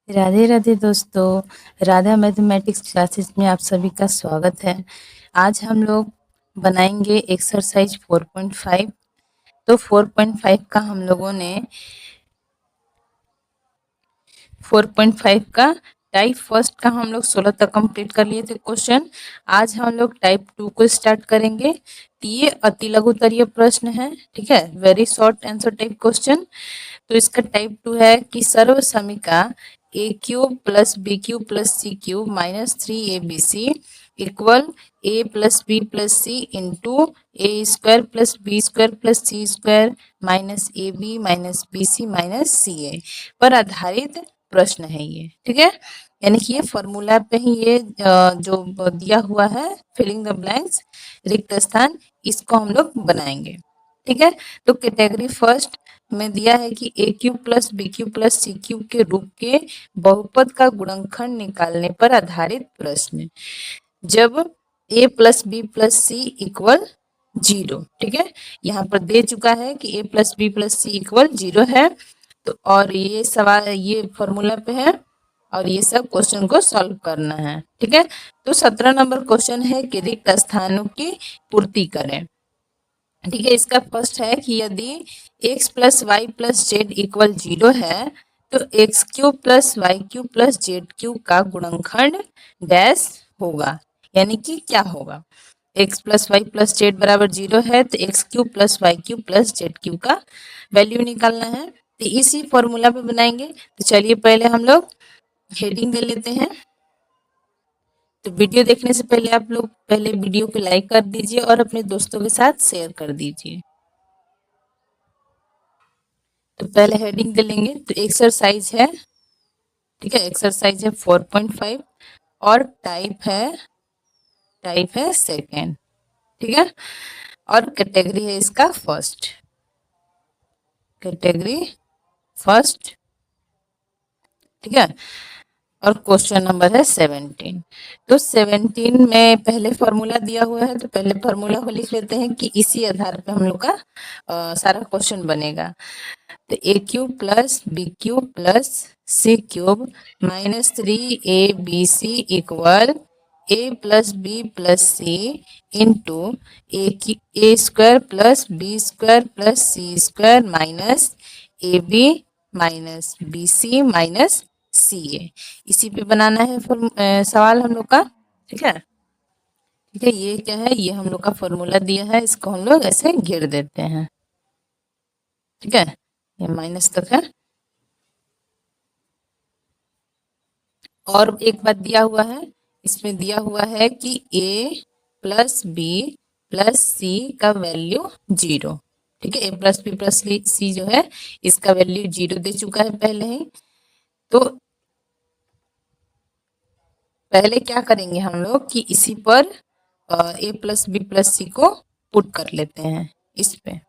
राधे राधे दोस्तों, Radha mathematics classes में आप सभी का स्वागत है। आज हम लोग बनाएंगे एक्सरसाइज 4.5। तो 4.5 का हम लोगों ने 4.5 का टाइप फर्स्ट का हम लोग 16 तक कंप्लीट कर लिए थे क्वेश्चन। आज हम लोग टाइप 2 को स्टार्ट करेंगे। ये अति लघुतरीय प्रश्न है, ठीक है, very short answer type question. तो इसका टाइप 2 है कि सर्व समीका a cube plus b cube plus c cube minus 3abc equal a plus b plus c into a square plus b square plus c square minus a b minus b c minus c a पर आधारित प्रश्न है ये, ठीक है। यानी कि ये फॉर्मूला पे ही ये जो दिया हुआ है फिलिंग द ब्लैंक्स, रिक्त स्थान, इसको हम लोग बनाएंगे, ठीक है। तो कैटेगरी फर्स्ट में दिया है कि a cube plus b cube plus c cube के रूप के बहुपद का गुणनखंड निकालने पर आधारित प्रश्न। जब ए प्लस बी प्लस सी इक्वल 0, ठीक है, यहाँ पर दे चुका है कि ए प्लस बी प्लस सी इक्वल 0 है। तो और ये सवाल ये फॉर्मूला पे है और ये सब क्वेश्चन को सॉल्व करना है, ठीक है। तो 17 नंबर क्वेश्चन है कि रिक्त स्थानों की पूर्ति करें, ठीक है। इसका फर्स्ट है कि यदि x plus y plus z equal 0 है तो x cube plus y cube plus z cube का गुणनखंड डैश होगा। यानी कि क्या होगा, x plus y plus z बराबर 0 है तो x cube plus y cube plus z cube का वैल्यू निकालना है। तो इसी फॉर्मूला पे बनाएंगे। तो चलिए पहले हम लोग हेडिंग दे लेते हैं। तो वीडियो देखने से पहले आप लोग पहले वीडियो को लाइक कर दीजिए और अपने दोस्तों के साथ शेयर कर दीजिए। तो पहले हेडिंग दे लेंगे। तो एक्सरसाइज है, ठीक है, एक्सरसाइज है 4.5 और टाइप है सेकेंड, ठीक है। और कैटेगरी है इसका फर्स्ट, कैटेगरी फर्स्ट, ठीक है। और क्वेश्चन नंबर है 17। तो 17 में पहले फॉर्मूला दिया हुआ है तो पहले फॉर्मूला को लिख लेते हैं कि इसी आधार पे हम लोग का सारा क्वेश्चन बनेगा। तो a cube plus b cube plus c cube minus 3abc equal a plus b plus c into a square plus b square plus c square minus a b minus b c minus c a. इसी पे बनाना है सवाल हम लोग का, ठीक है, ठीक है। ये क्या है, ये हम लोग का फॉर्मूला दिया है, इसको हम लोग ऐसे घेर देते हैं, ठीक है, ये माइनस तक है। और एक बात दिया हुआ है, इसमें दिया हुआ है कि a plus b plus c का वैल्यू 0, ठीक है। a प्लस बी प्लस सी जो है इसका वैल्यू 0 दे चुका है पहले ही। तो पहले क्या करेंगे हम लोग कि इसी पर a प्लस बी प्लस सी को पुट कर लेते हैं इस पे,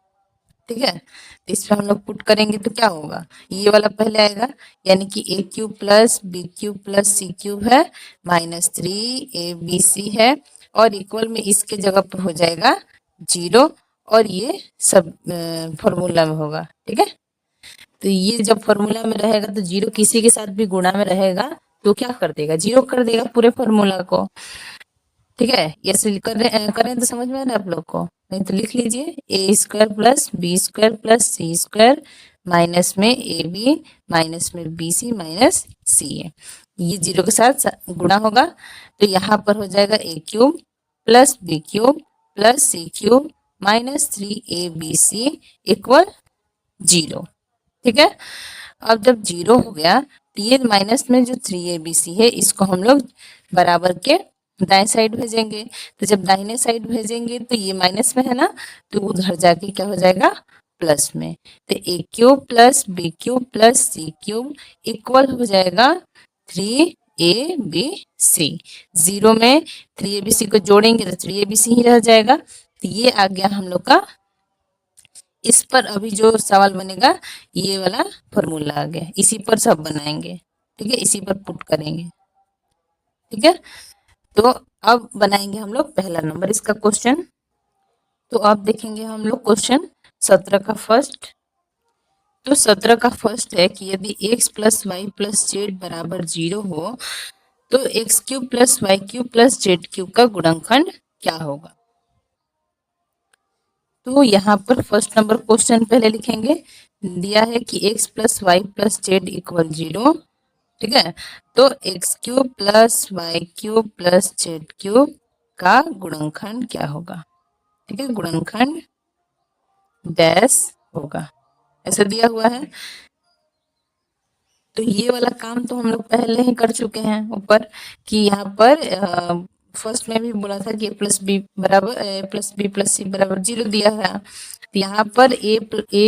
ठीक है। तो इस पे हम लोग पुट करेंगे तो क्या होगा, ये वाला पहले आएगा, यानी कि a cube plus b cube plus c cube है माइनस 3abc है और इक्वल में इसके जगह पर हो जाएगा 0 और ये सब फॉर्मूला में होगा, ठीक है। तो ये जब फॉर्मूला में रहेगा तो 0 किसी के साथ भी गुणा में रहेगा तो क्या कर देगा, 0 कर देगा पूरे फॉर्मूला को, ठीक है। ये करें तो समझ में आ रहा है आप लोग को, नहीं तो लिख लीजिए a square plus b square plus c square minus में ए बी माइनस में b c minus c a. ये 0 के साथ गुणा होगा तो यहाँ पर हो जाएगा a cube plus b cube plus c cube minus 3abc equal 0, ठीक है। अब जब 0 हो गया तो ये माइनस में जो 3abc है इसको हम लोग बराबर के दाएं साइड भेजेंगे। तो जब दाहिने साइड भेजेंगे तो ये माइनस में है ना, तो उधर जाके क्या हो जाएगा प्लस में। तो a cube plus b cube plus c cube equal हो जाएगा 3abc। 0 में 3abc को जोड़ेंगे तो 3abc ही रह जाएगा। तो ये आ गया हम लोग का, इस पर अभी जो सवाल बनेगा ये वाला फॉर्मूला आ गया, इसी पर सब बनाएंगे, ठीक है, इसी पर पुट करेंगे, ठीक है। तो अब बनाएंगे हम लोग पहला नंबर इसका क्वेश्चन। तो अब देखेंगे हम लोग क्वेश्चन 17 का फर्स्ट। तो 17 का फर्स्ट है कि यदि x plus y plus z बराबर 0 हो तो x cube plus y cube plus z cube का गुणनखंड क्या होगा। तो यहाँ पर फर्स्ट नंबर क्वेश्चन पहले लिखेंगे। दिया है कि x plus y plus z equal 0, ठीक है। तो x cube plus y cube plus z cube का गुणनखंड क्या होगा, ठीक है। गुणनखंड डैश होगा, ऐसा दिया हुआ है। तो ये वाला काम तो हम लोग पहले ही कर चुके हैं ऊपर, कि यहाँ पर फर्स्ट में भी बोला था कि प्लस बी बराबर प्लस बी प्लस सी बराबर 0 दिया है। तो यहाँ पर ए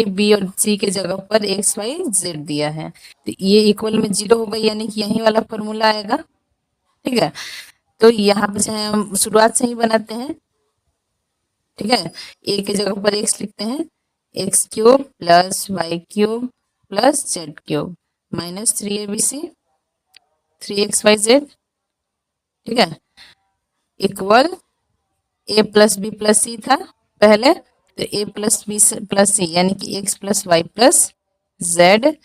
बी और सी के जगह पर एक्स वाई जेड दिया है, तो ये इक्वल में 0 होगा, यानी कि यही वाला फॉर्मूला आएगा, ठीक है। तो यहाँ पे चाहे हम शुरुआत से ही बनाते हैं, ठीक है। ए के जगह पर एक्स लिखते हैं, x cube plus y cube plus z cube minus 3abc 3xyz, ठीक है, equal a plus b plus c था पहले, तो a plus b plus c यानी कि x plus y plus z,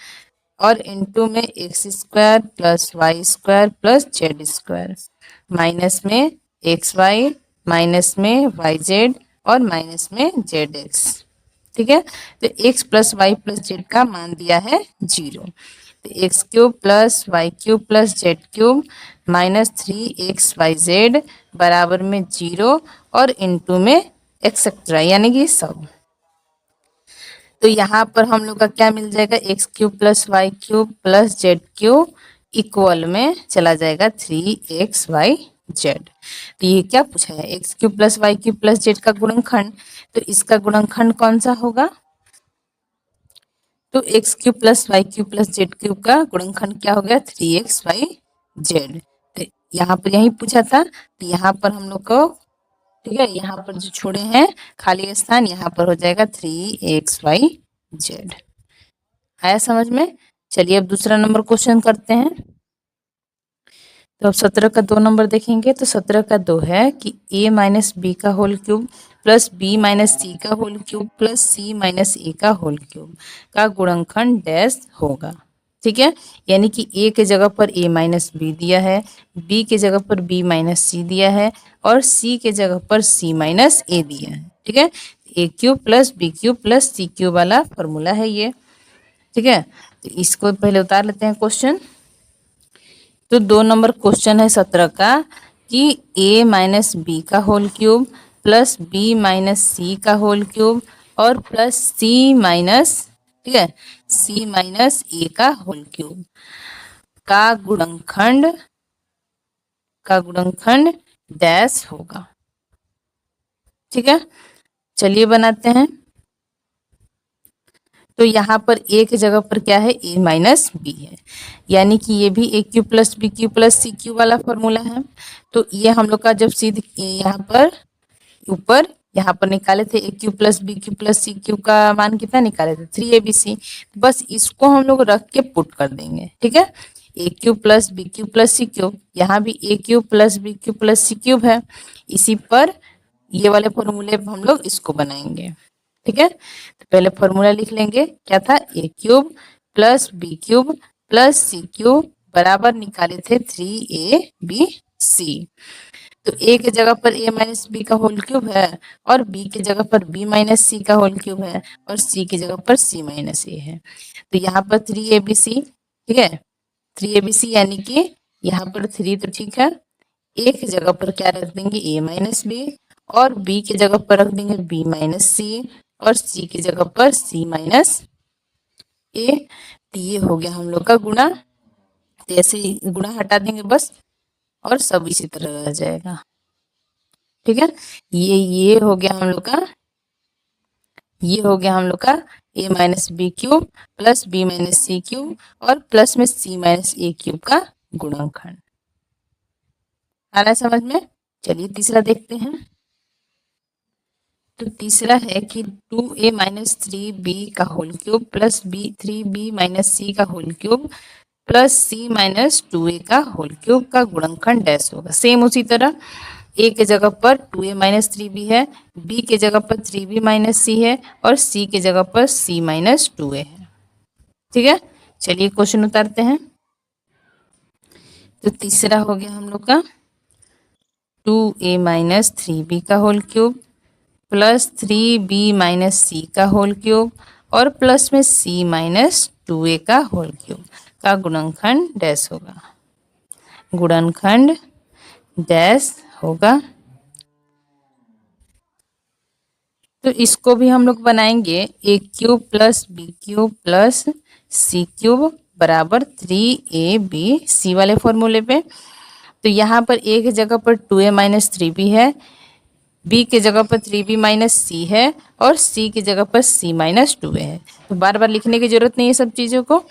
और इनटू में x square plus y square plus z square, minus में एक्स वाई, माइनस में वाई जेड और माइनस में जेड एक्स, ठीक है। तो x plus y plus z का मान दिया है 0, तो x cube plus y cube plus z cube minus 3xyz बराबर में 0 और इनटू में एक्सेट्रा यानी कि सब। तो यहाँ पर हम लोग का क्या मिल जाएगा, x cube plus y cube plus z cube equal में चला जाएगा 3xyz। तो ये क्या पूछा है, x cube plus y cube plus z का गुणनखंड, तो इसका गुणनखंड कौन सा होगा, तो x cube plus y cube plus z cube का गुणनखंड क्या हो गया 3xyz। तो यहाँ पर यही पूछा था, तो यहाँ पर हम लोग को, ठीक है, यहाँ पर जो छोड़े हैं खाली स्थान यहाँ पर हो जाएगा 3xyz। आया समझ में। चलिए अब दूसरा नंबर क्वेश्चन करते हैं। तो अब 17 का 2 नंबर देखेंगे, तो 17 का 2 है कि a माइनस बी का whole cube plus b minus c का whole cube plus c minus a का होल क्यूब का गुणनखंड डैश होगा, ठीक है। यानी कि a के जगह पर a माइनस बी दिया है, b के जगह पर b माइनस सी दिया है और c के जगह पर c माइनस ए दिया है, ठीक है। a cube plus b cube plus c cube वाला फॉर्मूला है ये, ठीक है। तो इसको पहले उतार लेते हैं क्वेश्चन। तो 2 नंबर क्वेश्चन है 17 का कि a माइनस बी का whole cube plus b minus c का होल क्यूब और प्लस सी माइनस, ठीक है, सी माइनस ए का होल क्यूब का गुणनखंड डैश होगा, ठीक है। चलिए बनाते हैं। तो यहाँ पर a की जगह पर क्या है, a माइनस बी है, यानी कि ये भी a cube plus b cube plus c cube वाला फॉर्मूला है। तो ये हम लोग का जब सीधे यहाँ पर ऊपर यहाँ पर निकाले थे, a cube plus b cube plus c cube का मान कितना निकाले थे 3abc, बस इसको हम लोग रख के पुट कर देंगे, ठीक है। a cube plus b cube plus c cube, यहाँ भी a cube plus b cube plus c cube है, इसी पर ये वाले फॉर्मूले हम लोग इसको बनाएंगे, ठीक है। तो पहले फॉर्मूला लिख लेंगे, क्या था, a cube plus b cube plus c cube बराबर निकाले थे 3abc। तो a के जगह पर a माइनस बी का होल क्यूब है और b के जगह पर b माइनस सी का होल क्यूब है और c की जगह पर c माइनस ए है। तो यहाँ पर 3abc, ठीक है, 3abc यानी कि यहाँ पर 3 तो ठीक है, a की जगह पर क्या रख देंगे a माइनस बी और b की जगह पर रख देंगे b माइनस सी और c की जगह पर c माइनस ए। तो ये हो गया हम लोग का गुणा, तो ऐसे ही गुणा हटा देंगे बस और सब इसी तरह रह जाएगा, ठीक है। ये हो गया हम लोग का, ये हो गया हम लोग का a minus b cube plus b minus c cube और प्लस में c माइनस ए क्यूब का गुणनखंड। आ रहा है समझ में। चलिए तीसरा देखते हैं। तो तीसरा है कि 2a माइनस 3b का whole cube plus b 3b minus c का whole cube plus c minus 2a का होल क्यूब का गुणनखंड डैश होगा। सेम उसी तरह a के जगह पर 2a माइनस 3b है, b के जगह पर 3b माइनस सी है और c के जगह पर c माइनस 2a है। ठीक है, चलिए क्वेश्चन उतारते हैं। तो तीसरा हो गया हम लोग का 2a माइनस 3b का whole cube plus 3b minus c का होल क्यूब और प्लस में c माइनस 2a का होल क्यूब का गुणनखंड डैश होगा। गुणनखंड डैश होगा। तो इसको भी हम लोग बनाएंगे a cube plus b cube plus c cube बराबर 3ab सी वाले फॉर्मूले पे। तो यहाँ पर ए की जगह पर 2a माइनस 3b है, बी की जगह पर 3b माइनस सी है और सी की जगह पर c माइनस 2a है। तो बार बार लिखने की जरूरत नहीं है सब चीज़ों को,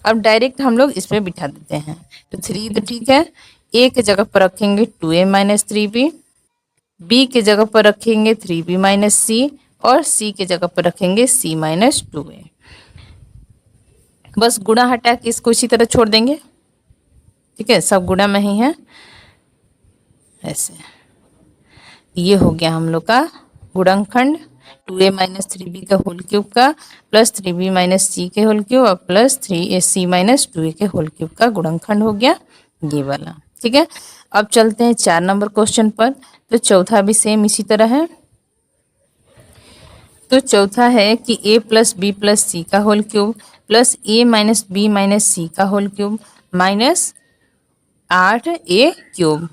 अब डायरेक्ट हम लोग इस पर बिठा देते हैं। तो 3 तो ठीक है, ए की जगह पर रखेंगे 2a माइनस 3b, बी की जगह पर रखेंगे 3b माइनस सी और सी की जगह पर रखेंगे c माइनस 2a। बस गुणा हटा के इसको इसी तरह छोड़ देंगे। ठीक है, सब गुणा में ही है ऐसे। ये हो गया हम लोग का गुणनखंड 2a माइनस 3b का होल क्यूब का प्लस 3b माइनस सी के होल क्यूब और प्लस 3ac माइनस 2a के होल क्यूब का गुणनखंड हो गया ये वाला। ठीक है, अब चलते हैं 4 नंबर क्वेश्चन पर। तो चौथा भी सेम इसी तरह है। तो चौथा है कि a plus b plus c का whole cube plus a minus b minus c का whole cube minus 8a cube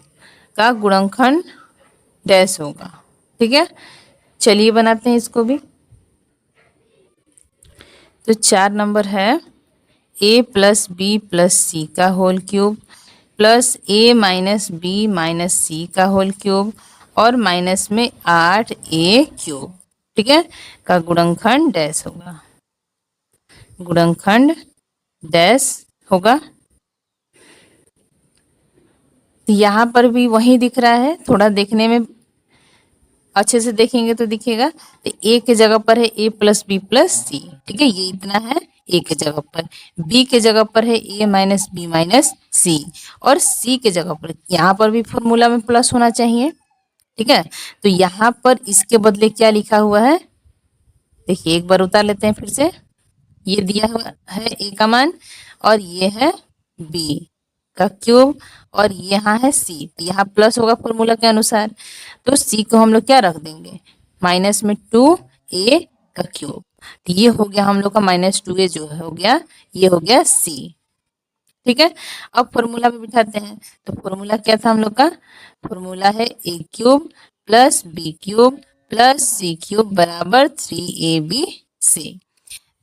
का गुणनखंड डैश होगा। ठीक है, चलिए बनाते हैं इसको भी। तो 4 नंबर है a plus b plus c का whole cube plus a minus b minus c का होल क्यूब और माइनस में 8a क्यूब, ठीक है, का गुणनखंड डैश होगा। गुणनखंड डैश होगा। यहाँ पर भी वही दिख रहा है, थोड़ा देखने में अच्छे से देखेंगे तो दिखेगा। तो ए के जगह पर है a प्लस बी प्लस सी, ठीक है, ये इतना है ए के जगह पर। बी के जगह पर है a minus b minus c और सी के जगह पर यहाँ पर भी फॉर्मूला में प्लस होना चाहिए। ठीक है, तो यहाँ पर इसके बदले क्या लिखा हुआ है देखिए, एक बार उतार लेते हैं फिर से। ये दिया हुआ है a का मान और ये है b का क्यूब और यहाँ है c। यहाँ प्लस होगा फॉर्मूला के अनुसार, तो c को हम लोग क्या रख देंगे माइनस में 2a का क्यूब। तो ये हो गया हम लोग का माइनस 2a जो हो गया ये हो गया c। ठीक है, अब फॉर्मूला में बिठाते हैं। तो फॉर्मूला क्या था हम लोग का, फॉर्मूला है a cube plus b cube plus c cube बराबर 3abc।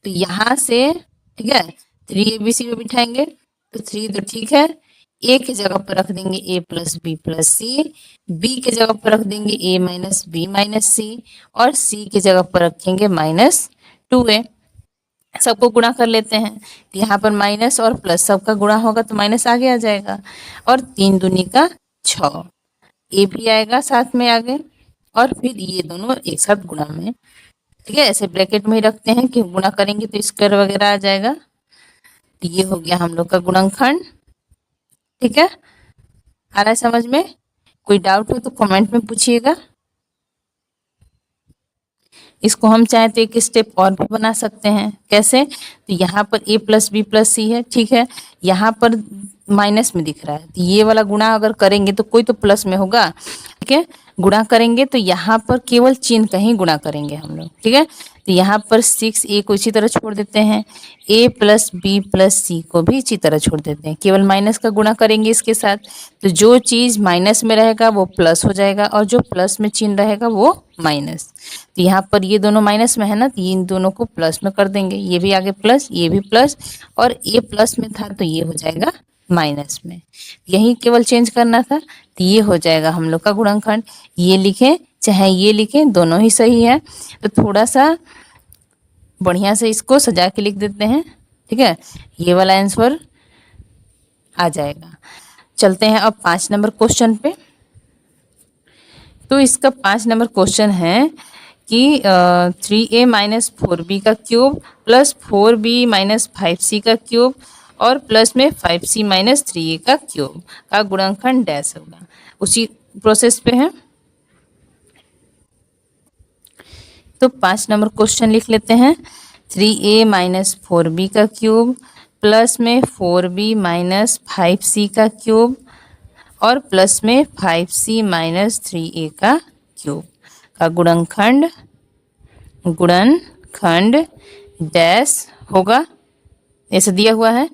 तो यहाँ से ठीक है 3abc में बिठाएंगे। तो 3 तो ठीक है, a की जगह पर रख देंगे a plus b plus c, b की जगह पर रख देंगे a minus b minus c और c की जगह पर रखेंगे माइनस 2a। सबको गुणा कर लेते हैं। तो यहाँ पर माइनस और प्लस सबका गुणा होगा तो माइनस आगे आ जाएगा और 3 दूनी का 6, ए भी आएगा साथ में आगे और फिर ये दोनों एक साथ गुणा में। ठीक है, ऐसे ब्रैकेट में ही रखते हैं कि गुणा करेंगे तो स्क्वायर वगैरह आ जाएगा। तो ये हो गया हम लोग का गुणनखंड। ठीक है, आ रहा है समझ में? कोई डाउट हो तो कमेंट में पूछिएगा। इसको हम चाहें तो एक स्टेप और भी बना सकते हैं। कैसे? तो यहाँ पर a प्लस बी प्लस सी है, ठीक है, यहाँ पर माइनस में दिख रहा है तो ये वाला गुणा अगर करेंगे तो कोई तो प्लस में होगा। ठीक है, गुणा करेंगे तो यहाँ पर केवल चिन्ह का ही गुणा करेंगे हम लोग। ठीक है, तो यहाँ पर 6a को इसी तरह छोड़ देते हैं, a प्लस बी प्लस सी को भी इसी तरह छोड़ देते हैं, केवल माइनस का गुणा करेंगे इसके साथ। तो जो चीज़ माइनस में रहेगा वो प्लस हो जाएगा और जो प्लस में चिन्ह रहेगा वो माइनस। तो यहाँ पर ये दोनों माइनस में है ना, तो इन दोनों को प्लस में कर देंगे, ये भी आगे प्लस ये भी प्लस और ये प्लस में था तो ये हो जाएगा माइनस में। यही केवल चेंज करना था, तो ये हो जाएगा हम लोग का गुणनखंड। ये लिखें चाहे ये लिखें दोनों ही सही है। तो थोड़ा सा बढ़िया से इसको सजा के लिख देते हैं। ठीक है, ये वाला आंसर आ जाएगा। चलते हैं अब 5 नंबर क्वेश्चन पे। तो इसका 5 नंबर क्वेश्चन है कि 3a माइनस 4b का cube plus 4b minus 5c का क्यूब और प्लस में 5c माइनस 3a का क्यूब का गुणनखंड डैश होगा। उसी प्रोसेस पे है। तो 5 नंबर क्वेश्चन लिख लेते हैं। 3a माइनस 4b का क्यूब प्लस में 4b माइनस 5c का क्यूब और प्लस में 5c माइनस 3a का क्यूब का गुणनखंड डैश होगा। ऐसे दिया हुआ है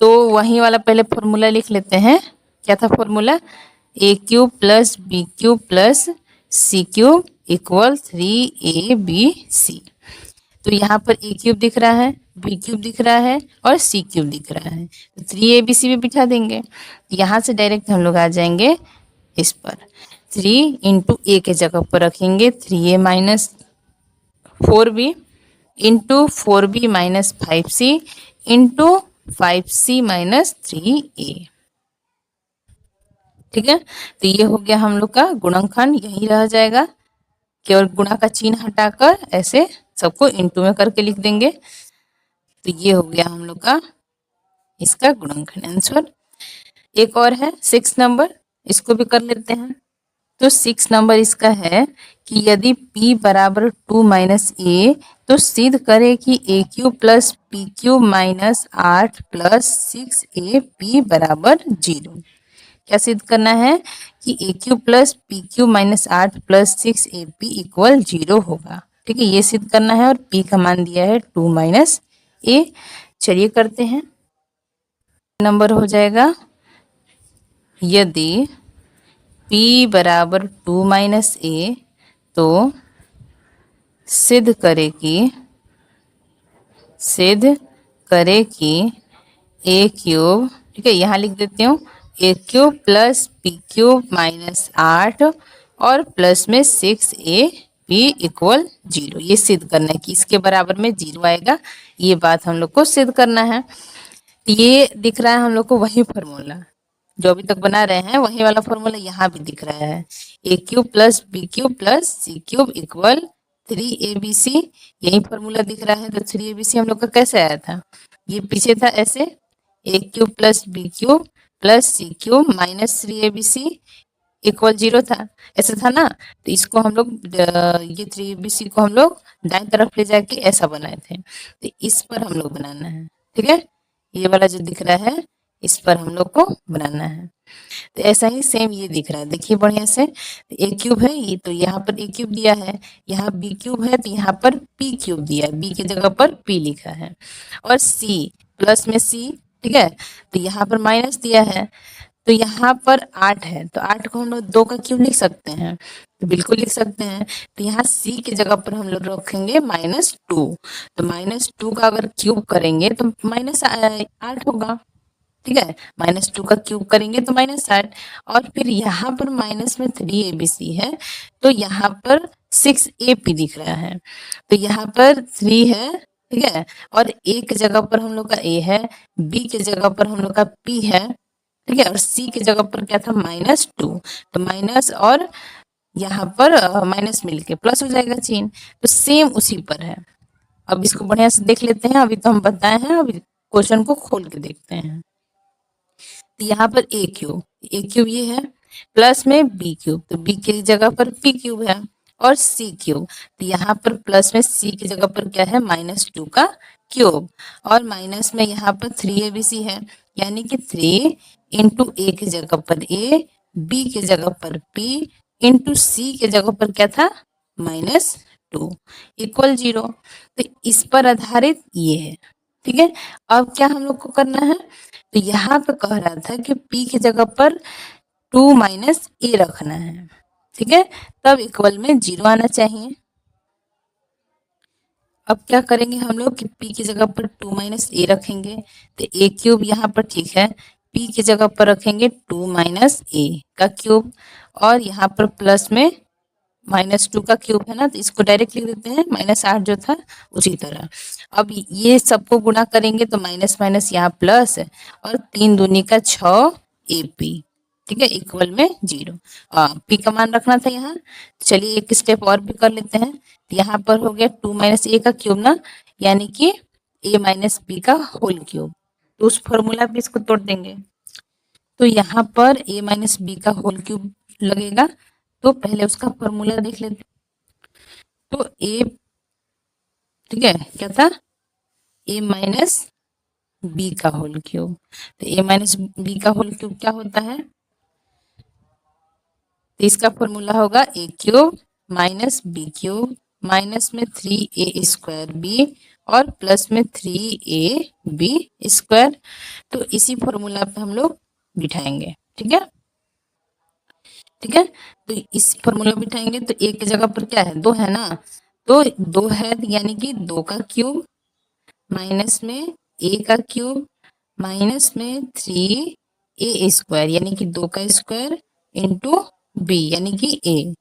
तो वही वाला पहले फॉर्मूला लिख लेते हैं। क्या था formula? A cube plus b cube plus c cube equal 3abc। तो यहाँ पर ए क्यूब दिख रहा है, बी क्यूब दिख रहा है और सी क्यूब दिख रहा है, तो 3abc भी बिठा देंगे। यहाँ से डायरेक्ट हम लोग आ जाएंगे इस पर। 3 इंटू ए के जगह पर रखेंगे 3a minus 4b into 4b minus 5c into 5c minus 3a। ठीक है, तो ये हो गया हम लोग का गुणनखंड, यही रह जाएगा। केवल गुणा का चिन्ह हटाकर ऐसे सबको इंटू में करके लिख देंगे। तो ये हो गया हम लोग का इसका गुणनखंड आंसर। एक और है 6 नंबर, इसको भी कर लेते हैं। तो 6 नंबर इसका है कि यदि p बराबर 2 माइनस ए तो सिद्ध करे कि a cube plus p cube minus 8 plus 6ab बराबर 0। क्या सिद्ध करना है? कि a cube plus p cube minus 8 plus 6ab equal 0 होगा। ठीक है, ये सिद्ध करना है और p का मान दिया है 2 माइनस ए। चलिए करते हैं। नंबर हो जाएगा यदि p बराबर 2 माइनस ए तो सिद्ध करे कि ए क्यूब, ठीक है यहाँ लिख देती हूँ, a cube plus p cube minus 8 और प्लस में 6ab इक्वल 0। ये सिद्ध करना है कि इसके बराबर में 0 आएगा। ये बात हम लोग को सिद्ध करना है। ये दिख रहा है हम लोग को वही फॉर्मूला जो अभी तक बना रहे हैं, वही वाला फॉर्मूला यहाँ भी दिख रहा है। A cube plus b cube plus c cube equal 3abc, यही फॉर्मूला दिख रहा है। तो 3abc हम लोग का कैसे आया था? ये पीछे था ऐसे, a cube plus b cube plus c cube minus 3abc equal 0 था, ऐसा था ना। तो इसको हम लोग ये 3abc को हम लोग दाएं तरफ ले जाके ऐसा बनाए थे, तो इस पर हम लोग बनाना है। ठीक है, ये वाला जो दिख रहा है इस पर हम लोग को बनाना है। तो ऐसा ही सेम ये दिख रहा है, देखिए बढ़िया से। ए क्यूब है ये, तो यहाँ पर ए क्यूब दिया है, यहाँ बी क्यूब है तो यहाँ पर पी क्यूब दिया है, बी की जगह पर पी लिखा है। और सी प्लस में सी, ठीक है, तो यहाँ पर माइनस दिया है। तो यहाँ पर 8 है, तो 8 को हम लोग 2 का क्यूब लिख सकते हैं, तो बिल्कुल लिख सकते हैं। तो यहाँ सी की जगह पर हम लोग रखेंगे -2, तो -2 का अगर क्यूब करेंगे तो -8 होगा। ठीक है, -2 का क्यूब करेंगे तो -8, और फिर यहाँ पर माइनस में 3abc है, तो यहाँ पर 6ab दिख रहा है, तो यहाँ पर 3 है। ठीक है, और a की जगह पर हम लोग का a है, b की जगह पर हम लोग का p है। ठीक है, और c की जगह पर क्या था? -2, तो माइनस और यहाँ पर माइनस मिलके प्लस हो जाएगा चिन्ह, तो सेम उसी पर है। अब इसको बढ़िया से देख लेते हैं, अभी तो हम बताए हैं, अभी क्वेश्चन को खोल के देखते हैं। तो यहाँ पर ए क्यूब ये है, प्लस में बी क्यूब, तो बी की जगह पर पी क्यूब है, और सी क्यूब, तो यहाँ पर प्लस में सी की जगह पर क्या है? -2 का क्यूब, और माइनस में यहाँ पर 3abc है, यानी कि 3 इंटू ए की जगह पर ए, बी की जगह पर पी इंटू सी की जगह पर क्या था? -2 इक्वल 0। तो इस पर आधारित ये है। ठीक है, अब क्या हम लोग को करना है? तो यहाँ पे कह रहा था कि p की जगह पर 2 माइनस ए रखना है। ठीक है, तब इक्वल में 0 आना चाहिए। अब क्या करेंगे हम लोग कि p की जगह पर 2 माइनस ए रखेंगे, तो ए क्यूब यहाँ पर ठीक है, p की जगह पर रखेंगे 2 माइनस ए का क्यूब, और यहाँ पर प्लस में -2 का क्यूब है ना, तो इसको डायरेक्ट लिख देते हैं, -8 जो था उसी तरह। अब ये सबको गुणा करेंगे तो माइनस माइनस यहाँ प्लस है, और 3 दूनी का 6ab, ठीक है, इक्वल में 0। p का मान रखना था यहाँ। चलिए एक स्टेप और भी कर लेते हैं। यहाँ पर हो गया 2 माइनस ए का क्यूब ना, यानी कि a माइनस बी का होल क्यूब, तो उस फॉर्मूला पे इसको तोड़ देंगे। तो यहाँ पर a माइनस बी का होल क्यूब लगेगा, तो पहले उसका फॉर्मूला देख लेते। तो a, ठीक है, क्या था? ए माइनस बी का होल क्यूब। तो ए माइनस बी का होल क्यूब क्या होता है? तो इसका फॉर्मूला होगा a cube minus b cube minus में 3a² बी और प्लस में 3ab स्क्वायर। तो इसी फॉर्मूला पे हम लोग बिठाएंगे। ठीक है, ठीक है। तो इस फॉर्मूला बिठाएंगे तो ए की जगह पर क्या है? 2 है ना, तो 2 है यानी कि 2 का क्यूब माइनस में ए का क्यूब माइनस में 3a² यानी कि 2 का स्क्वायर इंटू बी यानी कि ए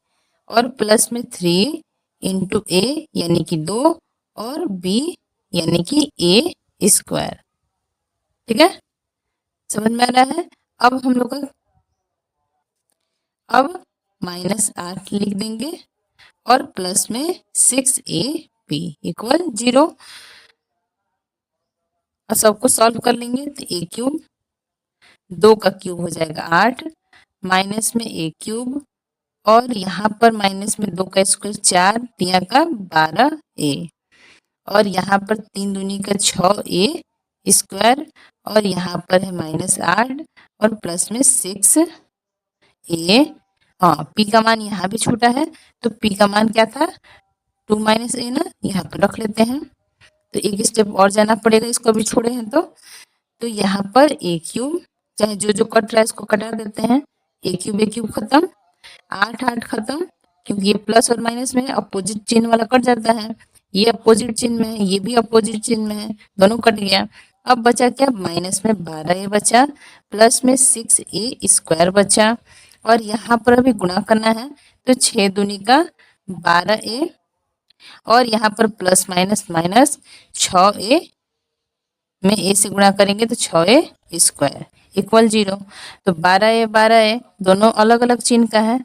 और प्लस में 3 इंटू ए यानी कि 2 और बी यानी कि a²। ठीक है, समझ में आ रहा है? अब हम लोग का अब -8 लिख देंगे और प्लस में 6ab इक्वल 0 और सबको सॉल्व कर लेंगे तो ए क्यूब 2 का क्यूब हो जाएगा 8 माइनस में ए क्यूब और यहाँ पर माइनस में 2 का स्क्वायर 4 तिया का 12a और यहाँ पर 3 दूनी का 6a² और यहाँ पर है -8 और प्लस में 6a। हाँ, p का मान यहाँ भी छोटा है तो p का मान क्या था? 2 - a ना, यहाँ पर रख लेते हैं। तो एक स्टेप और जाना पड़ेगा, इसको भी छोड़े हैं तो यहाँ पर ए क्यूब चाहे जो जो कट रहा है इसको कटा देते हैं। ए क्यूब खत्म, 8 खत्म क्योंकि ये प्लस और माइनस में है, अपोजिट चिन्ह वाला कट जाता है। ये अपोजिट चिन्ह में है, ये भी अपोजिट चिन्ह में है, दोनों कट गया। अब बचा क्या? माइनस में 12a बचा प्लस में 6a² बचा और यहाँ पर अभी गुणा करना है तो 6 दूनी का 12a और यहाँ पर प्लस माइनस माइनस 6a में a से गुणा करेंगे तो 6a² इक्वल 0। तो 12a दोनों अलग अलग चिन्ह का है,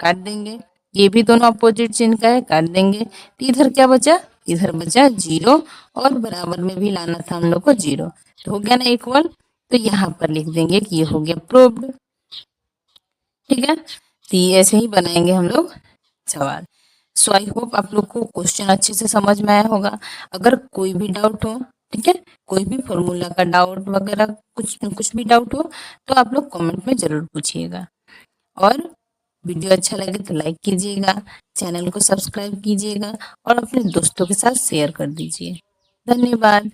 काट देंगे। ये भी दोनों अपोजिट चिन्ह का है, काट देंगे। तो इधर क्या बचा? इधर बचा 0 और बराबर में भी लाना था हम लोग को 0। तो हो गया ना इक्वल। तो यहाँ पर लिख देंगे कि ये हो गया प्रूव्ड। ठीक है, तो ये ऐसे ही बनाएंगे हम लोग सवाल। सो आई होप आप लोग को क्वेश्चन अच्छे से समझ में आया होगा। अगर कोई भी डाउट हो, ठीक है, कोई भी फॉर्मूला का डाउट वगैरह कुछ भी डाउट हो तो आप लोग कमेंट में जरूर पूछिएगा और वीडियो अच्छा लगे तो लाइक कीजिएगा, चैनल को सब्सक्राइब कीजिएगा और अपने दोस्तों के साथ शेयर कर दीजिए। धन्यवाद।